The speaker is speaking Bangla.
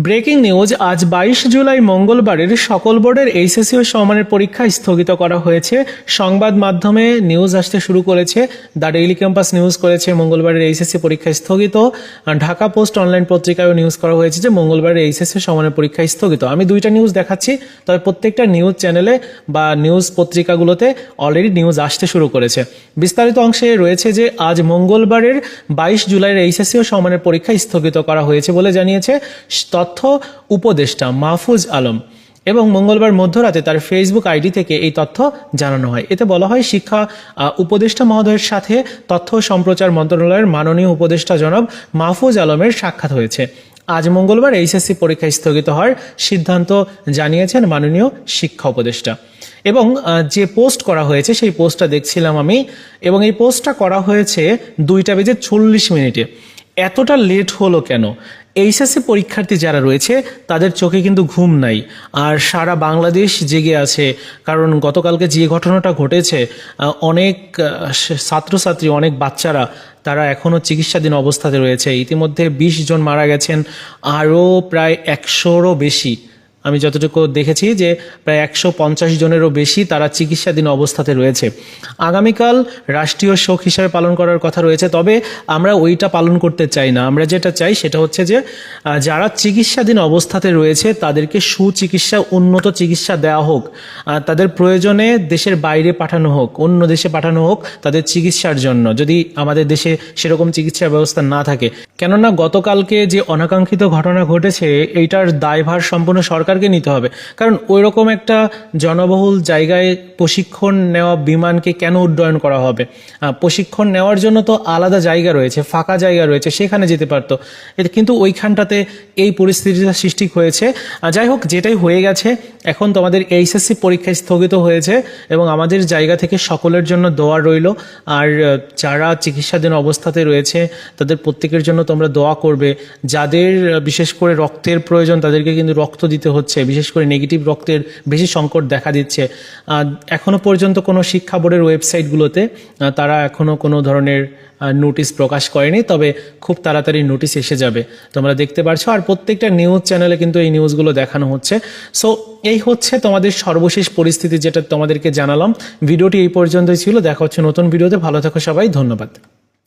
ব্রেকিং নিউজ, আজ 22 জুলাই মঙ্গলবারের সকল বোর্ডের এইচএসসি ও সমমানের পরীক্ষা স্থগিত করা হয়েছে। সংবাদ মাধ্যমে নিউজ আসতে শুরু করেছে। দ্য ডেইলি ক্যাম্পাস নিউজ করেছে মঙ্গলবারের এইচএসসি পরীক্ষা স্থগিত। ঢাকা পোস্ট অনলাইন পত্রিকায়ও নিউজ করা হয়েছে যে মঙ্গলবারের এইচএসসি সমমানের পরীক্ষা স্থগিত। আমি দুইটা নিউজ দেখাচ্ছি, তবে প্রত্যেকটা নিউজ চ্যানেলে বা নিউজ পত্রিকাগুলোতে অলরেডি নিউজ আসতে শুরু করেছে। বিস্তারিত অংশে রয়েছে যে আজ মঙ্গলবারের 22 জুলাইয়ের এইচএসসি ও সমমানের পরীক্ষা স্থগিত করা হয়েছে বলে জানিয়েছে তথ্য উপদেষ্টা মাহফুজ আলম, এবং মঙ্গলবার মধ্যরাতে তার ফেসবুক আইডি থেকে এই তথ্য জানানো হয়। এতে বলা হয়, শিক্ষা উপদেষ্টা মহোদয়ের সাথে তথ্য সম্প্রচার মন্ত্রণালয়ের মাননীয় উপদেষ্টা জনাব মাহফুজ আলমের সাক্ষাৎ হয়েছে। আজ মঙ্গলবার এইচএসসি পরীক্ষা স্থগিত হওয়ার সিদ্ধান্ত জানিয়েছেন মাননীয় শিক্ষা উপদেষ্টা। এবং যে পোস্ট করা হয়েছে সেই পোস্টটা দেখছিলাম আমি, এবং এই পোস্টটা করা হয়েছে 2:40 এতটা লেট হলো কেন? এইচএসসি পরীক্ষার্থী যারা রয়েছে তাদের চোখে কিন্তু ঘুম নাই, আর সারা বাংলাদেশ জেগে আছে। কারণ গতকালকে যে ঘটনাটা ঘটেছে, অনেক ছাত্রছাত্রী, অনেক বাচ্চারা তারা এখনও চিকিৎসাধীন অবস্থাতে রয়েছে। ইতিমধ্যে 20 জন মারা গেছেন, আরও প্রায় 100-রও বেশি, আমি যতটুকু দেখেছি যে প্রায় 150 জনেরও বেশি তারা চিকিৎসাধীন অবস্থাতে রয়েছে। আগামীকাল রাষ্ট্রীয় শোক হিসাবে পালন করার কথা রয়েছে, তবে আমরা ওইটা পালন করতে চাই না। আমরা যেটা চাই সেটা হচ্ছে যে যারা চিকিৎসাধীন অবস্থাতে রয়েছে তাদেরকে সুচিকিৎসা, উন্নত চিকিৎসা দেওয়া হোক, তাদের প্রয়োজনে দেশের বাইরে পাঠানো হোক, অন্য দেশে পাঠানো হোক তাদের চিকিৎসার জন্য, যদি আমাদের দেশে সেরকম চিকিৎসার ব্যবস্থা না থাকে। কেননা গতকালকে যে অনাকাঙ্ক্ষিত ঘটনা ঘটেছে, এইটার দায়ভার সম্পূর্ণ সরকারকে নিতে হবে। কারণ ওই রকম একটা জনবহুল জায়গায় প্রশিক্ষণ নেওয়া বিমানকে কেন উড্ডয়ন করা হবে? প্রশিক্ষণ নেওয়ার জন্য তো আলাদা জায়গা রয়েছে, ফাঁকা জায়গা রয়েছে, সেখানে যেতে পারতো। কিন্তু ওইখানটাতে এই পরিস্থিতিটা সৃষ্টি হয়েছে। যাই হোক, যেটাই হয়ে গেছে, এখন তোমাদের এইচএসসি পরীক্ষা স্থগিত হয়েছে, এবং আমাদের জায়গা থেকে সকলের জন্য দোয়া রইল। আর যারা চিকিৎসাধীন অবস্থাতে রয়েছে তাদের প্রত্যেকের জন্য তোমরা দোয়া করবে। যাদের বিশেষ করে রক্তের প্রয়োজন তাদেরকে কিন্তু রক্ত দিতে হচ্ছে, বিশেষ করে নেগেটিভ রক্তের বেশি সংকট দেখা দিচ্ছে। এখনো পর্যন্ত কোনো শিক্ষা বোর্ডের ওয়েবসাইটগুলোতে তারা এখনো কোনো ধরনের নোটিশ প্রকাশ করেনি, তবে খুব তাড়াতাড়ি নোটিশ এসে যাবে, তোমরা দেখতে পারছো। আর প্রত্যেকটা নিউজ চ্যানেলে কিন্তু এই নিউজগুলো দেখানো হচ্ছে। সো এই হচ্ছে তোমাদের সর্বশেষ পরিস্থিতি, যেটা তোমাদেরকে জানালাম। ভিডিওটি এই পর্যন্তই ছিল। দেখা হচ্ছে নতুন ভিডিওতে। ভালো থাকো সবাই, ধন্যবাদ।